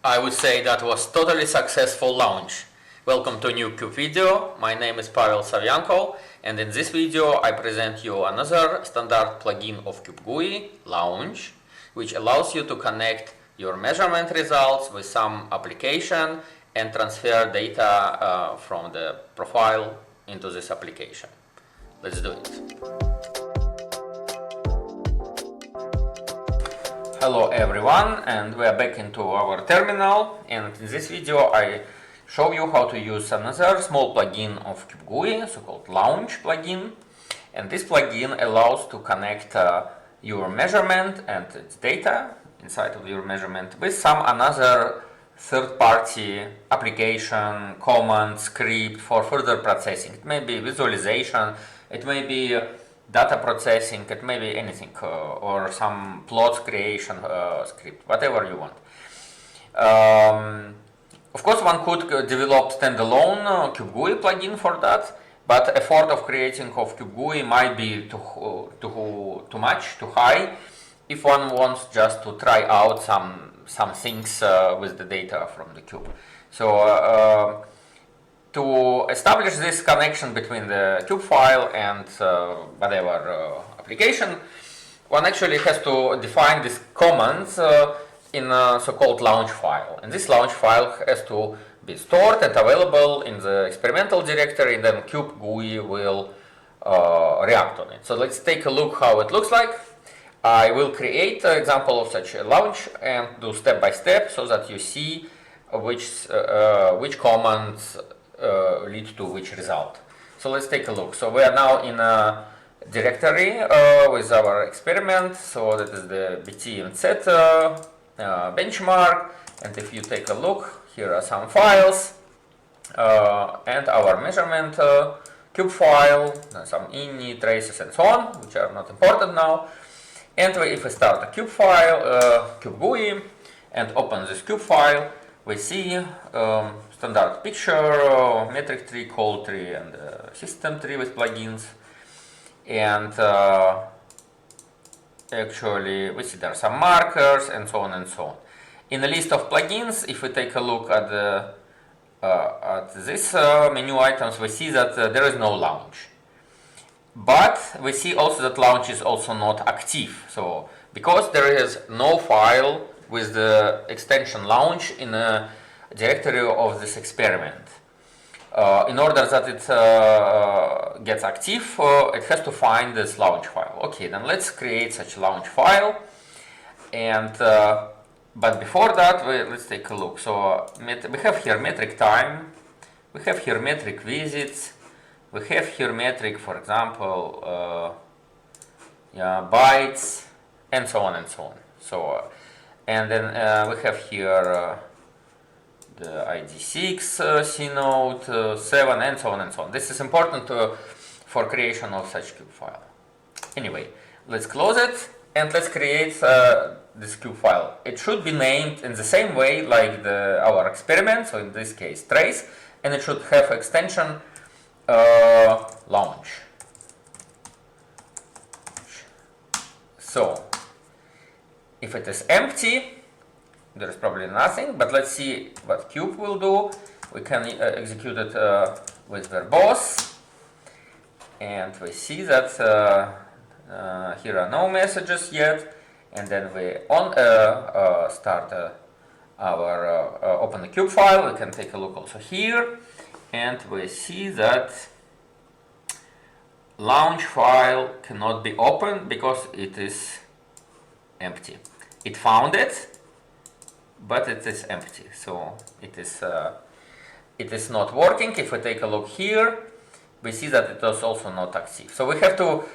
I would say that was totally successful launch. Welcome to a new Cube video. My name is Pavel Savyanko, and in this video I present you another standard plugin of CubeGUI, Launch, which allows you to connect your measurement results with some application and transfer data from the profile into this application. Let's do it. Hello everyone, and we are back into our terminal, and in this video I show you how to use another small plugin of CubeGUI, so-called Launch plugin. And this plugin allows to connect your measurement and its data inside of your measurement with some another third-party application, command, script for further processing. It may be visualization, it may be data processing, it may be anything, or some plots creation script, whatever you want. Of course, one could develop standalone CubeGUI plugin for that, but effort of creating of CubeGUI might be too much, too high, if one wants just to try out some things with the data from the cube. So to establish this connection between the cube file and whatever application, one actually has to define these commands in a so-called launch file. And this launch file has to be stored and available in the experimental directory, and then CubeGUI will react on it. So let's take a look how it looks like. I will create an example of such a launch and do step by step so that you see which commands lead to which result. So let's take a look. So we are now in a directory with our experiment. So that is the BT and set benchmark. And if you take a look, here are some files and our measurement cube file, some ini, traces, and so on, which are not important now. And if we start a cube file, CubeGUI, and open this cube file, we see standard picture, metric tree, call tree, and system tree with plugins. And actually, we see there are some markers and so on and so on. In the list of plugins, if we take a look at this menu items, we see that there is no launch. But we see also that launch is also not active. So because there is no file with the extension launch in a directory of this experiment, in order that it gets active, it has to find this launch file. Okay, then let's create such a launch file. And but before that, let's take a look. So we have here metric time, we have here metric visits, we have here metric, for example, bytes, and so on and so on. So and then we have here the ID6, C node, 7, and so on and so on. This is important for creation of such cube file. Anyway, let's close it and let's create this cube file. It should be named in the same way like our experiment, so in this case trace, and it should have extension launch. So if it is empty, there is probably nothing, but let's see what cube will do. We can execute it with verbose, and we see that here are no messages yet. And then we start open the cube file. We can take a look also here, and we see that launch file cannot be opened because it is empty. It found it, but it is empty, so it is not working. If we take a look here, we see that it is also not active. So we have to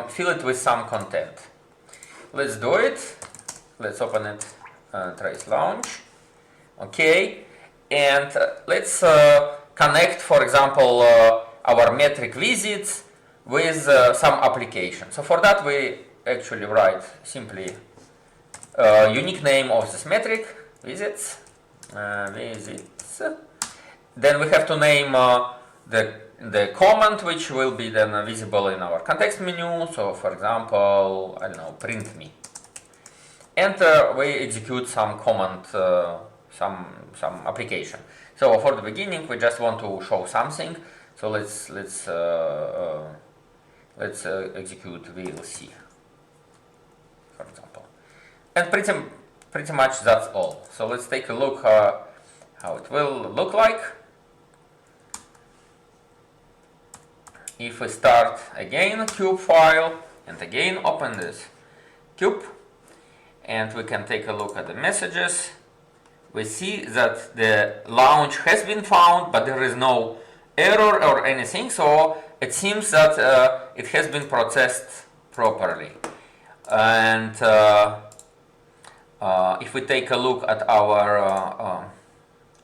fill it with some content. Let's do it. Let's open it, trace launch. Okay, and let's connect, for example, our metric visits with some application. So for that, we actually write simply unique name of this metric, visits, visits. Then we have to name the command which will be then visible in our context menu. So for example, I don't know, print me. and we execute some command, some application. So for the beginning, we just want to show something. So let's execute VLC, for example, and pretty much that's all. So let's take a look how it will look like. If we start again cube file and again open this cube, and we can take a look at the messages, we see that the launch has been found, but there is no error or anything, so it seems that it has been processed properly. And if we take a look at our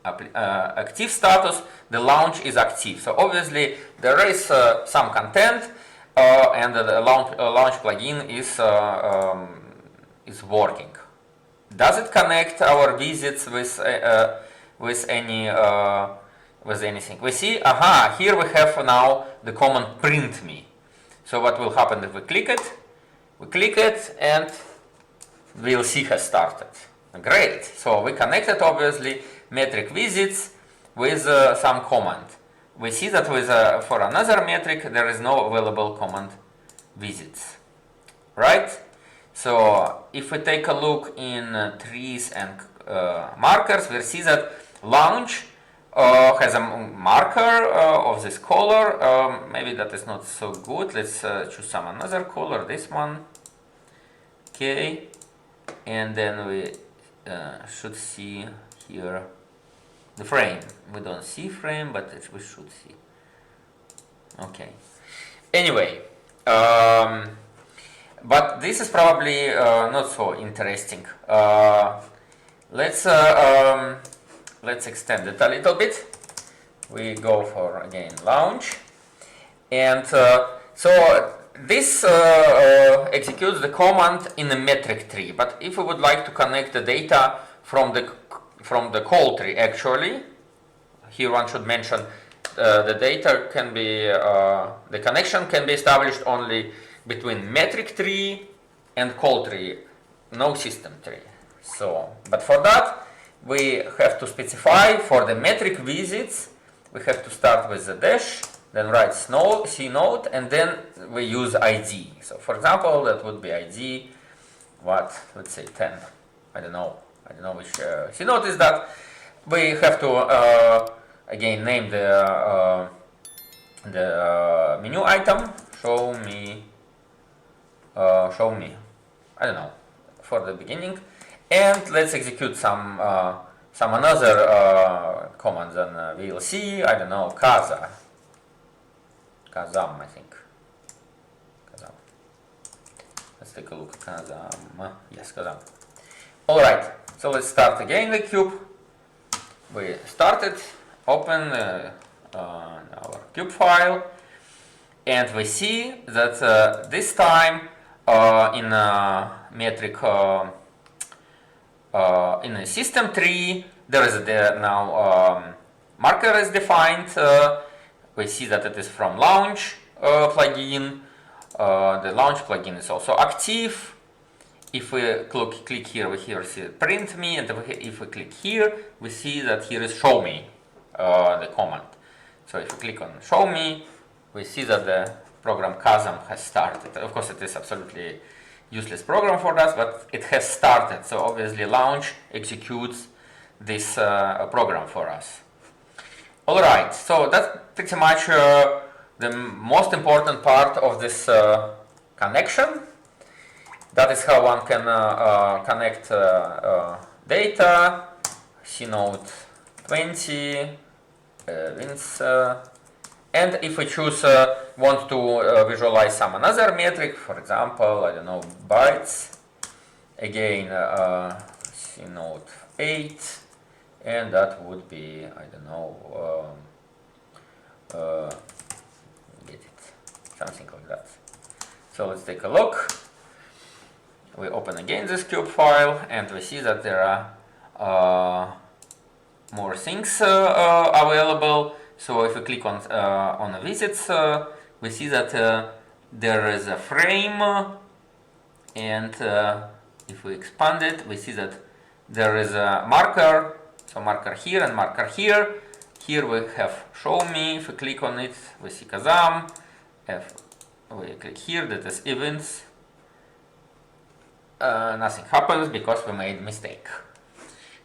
active status, the launch is active. So obviously there is some content, and the launch plugin is working. Does it connect our visits with anything? We see, here we have now the command print me. So what will happen if we click it? We click it and VLC has started. Great. So we connected obviously metric visits with some command. We see that with for another metric there is no available command visits, right? So if we take a look in trees and markers, we see that launch has a marker of this color. Maybe that is not so good. Let's choose some another color, this one. Okay, and then we should see here the frame. We don't see frame, but we should see. Okay. Anyway, but this is probably not so interesting. Let's extend it a little bit. We go for again launch, and so this executes the command in a metric tree. But if we would like to connect the data from the call tree, actually, here one should mention the data can be the connection can be established only between metric tree and call tree, no system tree. So, but for that we have to specify for the metric visits. We have to start with the dash, then write C node, and then we use ID. So for example, that would be ID, what, let's say 10. I don't know which C node is that. We have to again name the menu item, show me, I don't know, for the beginning, and let's execute some another commands than VLC. I don't know, Kazam, I think. Kazam. Let's take a look. Kazam. Yes, Kazam. All right. So let's start again the cube. We started. Open our cube file, and we see that this time in metric in a system tree there is now marker is defined. We see that it is from launch plugin. The launch plugin is also active. If we click here, we here see print me, and if we click here, we see that here is show me, the command. So if we click on show me, we see that the program Kazam has started. Of course, it is absolutely useless program for us, but it has started. So obviously launch executes this program for us. All right, so that's pretty much the most important part of this connection. That is how one can connect data, cnode 20, wins, and if we choose want to visualize some another metric, for example, I don't know, bytes, again cnode 8, and that would be, I don't know, get it, something like that. So let's take a look. We open again this cube file, and we see that there are more things available. So if we click on the visits, we see that there is a frame, and if we expand it, we see that there is a marker, so marker here and marker here. Here we have show me. If we click on it, we see Kazam. If we click here, that is events. Nothing happens because we made mistake.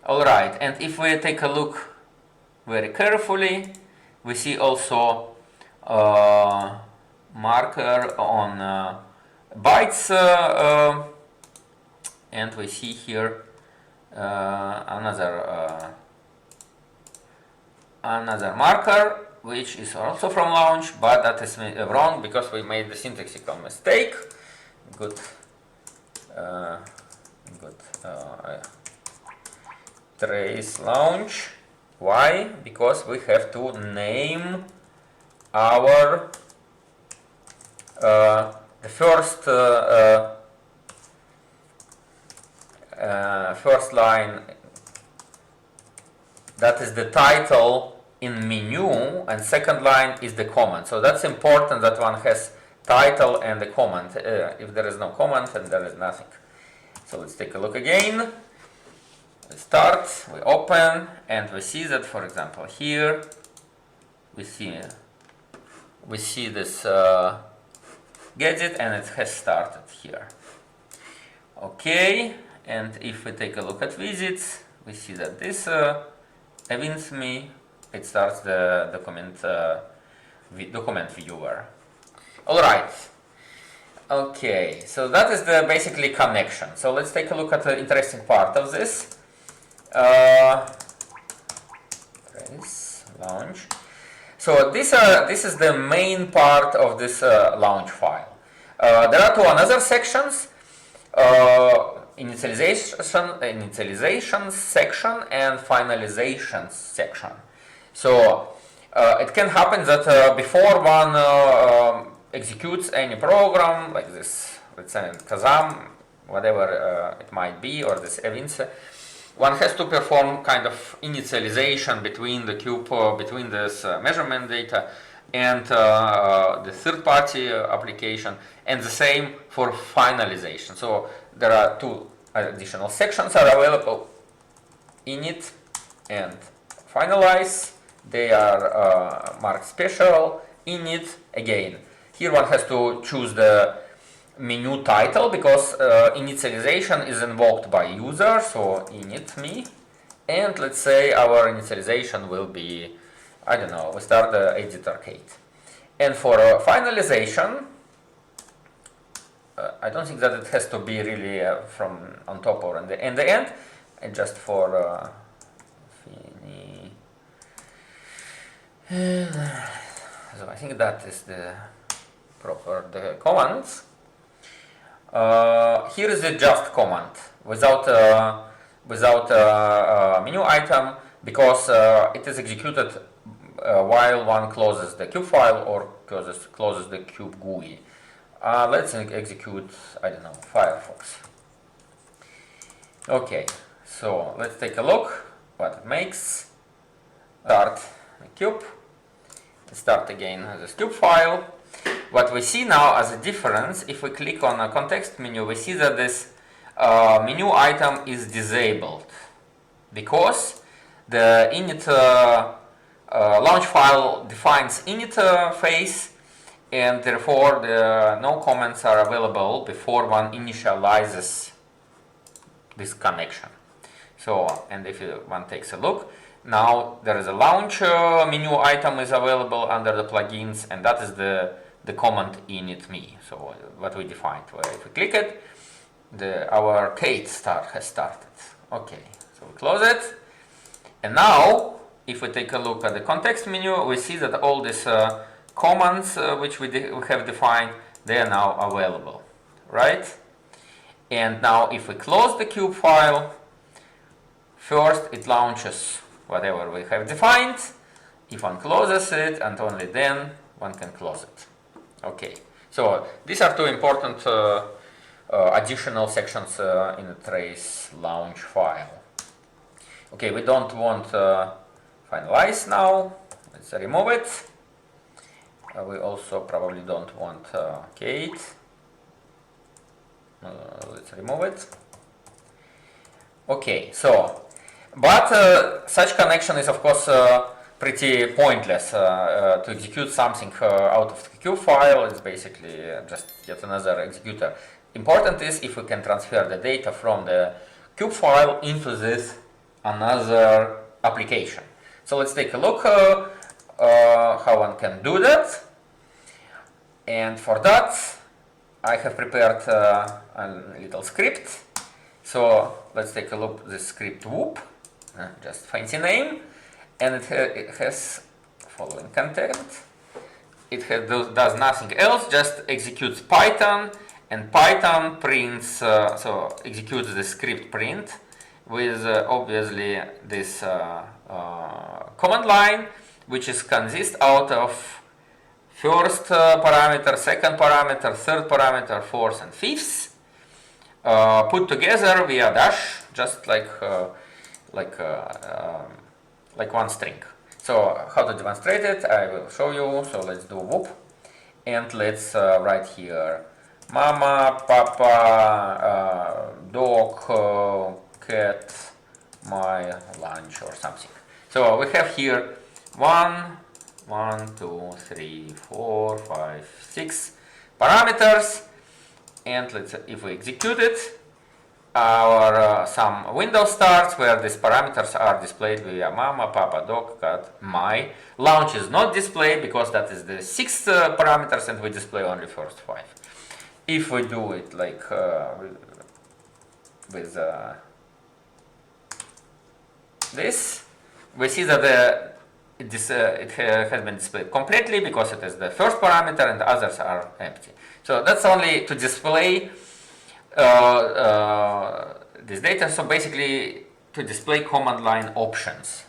Alright, and if we take a look very carefully, we see also marker on bytes, and we see here another marker which is also from launch, but that is wrong because we made the syntactical mistake. Good. Trace launch. Why? Because we have to name our the first line, that is the title in menu, and second line is the comment. So that's important that one has title and the comment. If there is no comment, then there is nothing. So let's take a look again. We start, we open, and we see that, for example, here we see this gadget, and it has started here. Okay, and if we take a look at visits, we see that this events me. It starts the document viewer. All right. Okay, so that is the basically connection. So let's take a look at the interesting part of this. Trace launch. So this is the main part of this launch file. There are two another sections: initialization section and finalization section. So it can happen that before one executes any program like this, let's say Kazam, whatever it might be, or this events, one has to perform kind of initialization between the cube, between this measurement data and the third-party application, and the same for finalization. So there are two additional sections are available: init and finalize. They are marked special. Init, again, here one has to choose the menu title because initialization is invoked by user, so init me, and let's say our initialization will be, I don't know, we start the edit arcade. And for finalization, I don't think that it has to be really from on top or in the end, and just for so I think that is the proper the commands. Here is a just command without menu item, because it is executed while one closes the cube file or closes the CubeGUI. Let's execute, I don't know, Firefox. Okay, so let's take a look what it makes. Start the cube. Start again this cube file. What we see now as a difference, if we click on a context menu, we see that this menu item is disabled because the init launch file defines init phase, and therefore no comments are available before one initializes this connection. So, and if one takes a look, now there is a launch menu item is available under the plugins, and that is the command init me. So what we defined, where if we click it, our arcade has started. Okay, so we close it, and now if we take a look at the context menu, we see that all these commands which we have defined, they are now available, right? And now if we close the cube file, first it launches whatever we have defined. If one closes it, and only then one can close it. Okay, so these are two important additional sections in the trace launch file. Okay, we don't want finalize now. Let's remove it. We also probably don't want Kate. Let's remove it. Okay, so, but such connection is of course pretty pointless. To execute something out of the cube file is basically just yet another executor. Important is if we can transfer the data from the cube file into this another application. So let's take a look how one can do that. And for that, I have prepared a little script. So let's take a look at this script whoop, just fancy name, and it has following content. It does nothing else, just executes Python, and Python prints, so executes the script print with obviously this command line, which is consist out of first parameter, second parameter, third parameter, fourth and fifth, put together via dash, just like one string. So how to demonstrate it, I will show you. So let's do whoop, and let's write here mama, papa, dog, cat, my lunch or something. So we have here 1, 2, 3, 4, 5, 6 parameters, and let's if we execute it, our some window starts where these parameters are displayed via mama, papa, dog, cat, my. Launch is not displayed because that is the 6 parameters and we display only first 5. If we do it like with this, we see that it has been displayed completely because it is the first parameter and the others are empty. So that's only to display this data, so basically to display command line options.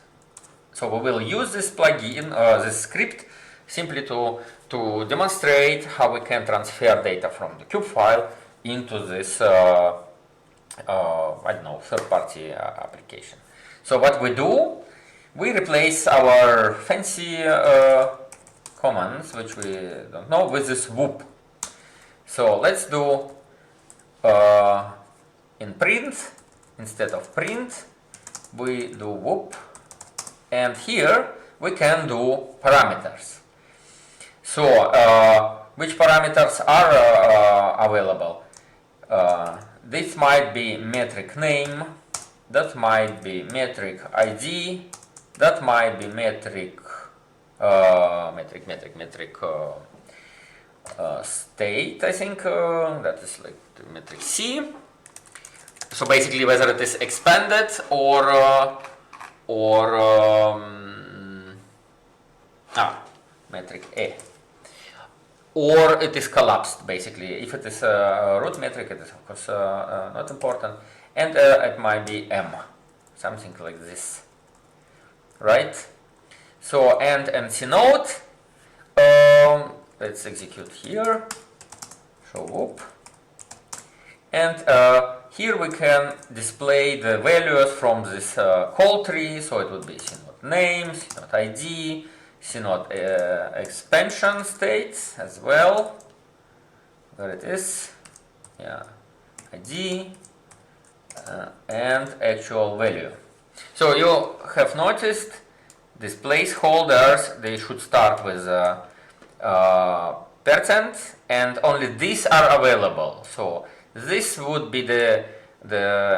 So we will use this plugin, this script, simply to demonstrate how we can transfer data from the cube file into this I don't know, third-party application. So what we do, we replace our fancy commands, which we don't know, with this whoop. So let's do in print, instead of print, we do whoop, and here we can do parameters. So which parameters are available? This might be metric name, that might be metric ID, that might be metric state, I think, that is like the metric C. So basically whether it is expanded or metric A, or it is collapsed. Basically, if it is a root metric, it is of course not important, and it might be M, something like this, right? So and MC node, let's execute here, show whoop, and here we can display the values from this call tree. So it would be CNode name, CNode ID, CNode expansion states as well. There it is, yeah, ID and actual value. So you have noticed these placeholders, they should start with percent, and only these are available. So this would be the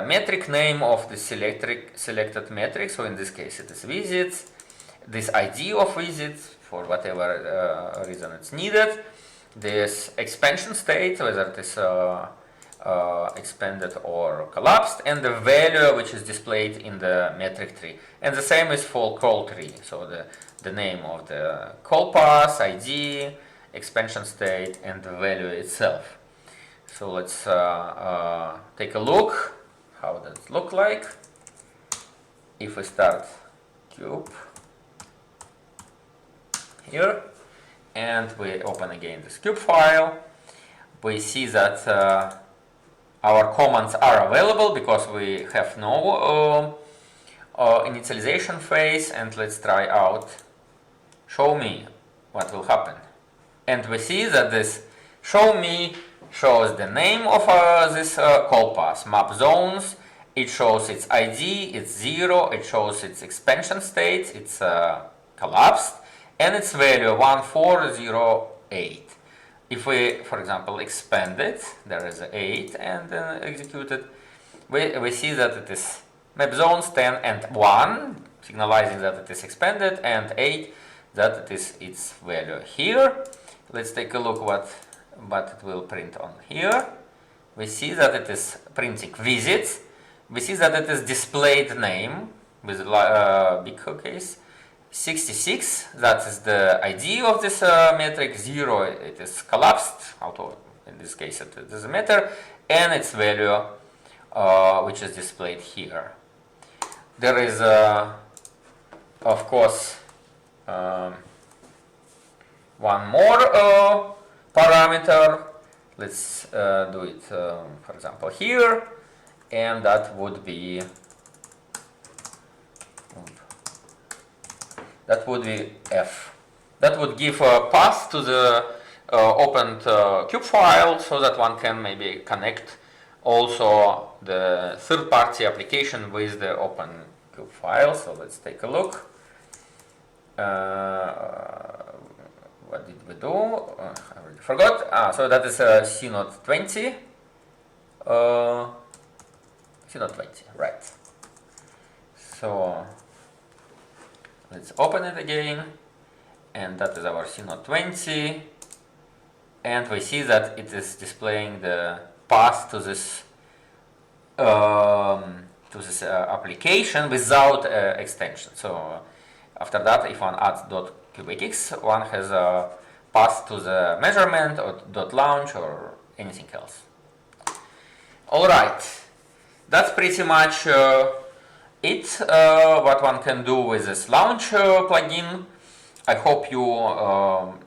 metric name of the selected metric. So in this case it is visits, this ID of visits for whatever reason it's needed, this expansion state, whether it is expanded or collapsed, and the value which is displayed in the metric tree. And the same is for call tree. So the name of the call path, ID, expansion state, and the value itself. So let's take a look. How does it look like? If we start cube here, and we open again this cube file, we see that our commands are available because we have no initialization phase. And let's try out show me what will happen. And we see that this show me shows the name of this call path, map zones, it shows its ID, it's 0, it shows its expansion state, it's collapsed, and its value 1408. If we, for example, expand it, there is 8 and execute it, we see that it is map zones 10 and 1, signalizing that it is expanded, and 8, that it is its value here. Let's take a look what it will print on here. We see that it is printing visits. We see that it is displayed name with big case. 66, that is the ID of this metric. 0, it is collapsed, although in this case it doesn't matter, and its value, which is displayed here. There is, of course, one more parameter. Let's do it, for example, here, and that would be f. That would give a path to the opened cube file, so that one can maybe connect also the third-party application with the open cube file. So let's take a look. What did we do? I already forgot. So that is C020. C020, right. So let's open it again, and that is our C020, and we see that it is displaying the path to this application without extension. So after that, if one adds .cubex, one has a path to the measurement or .launch or anything else. All right, that's pretty much it, what one can do with this launch plugin. I hope you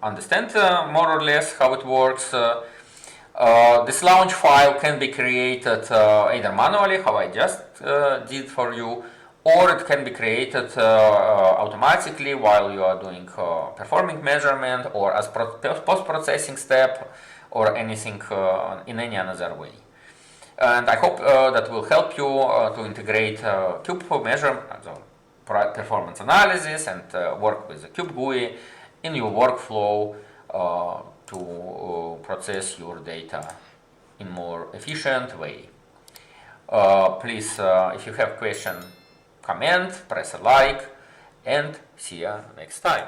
understand more or less how it works. This launch file can be created either manually, how I just did for you, or it can be created automatically while you are doing performing measurement, or as post-processing step, or anything in any other way. And I hope that will help you to integrate cube measure, performance analysis, and work with the CubeGUI in your workflow to process your data in more efficient way. Please, if you have question, comment, press a like, and see you next time.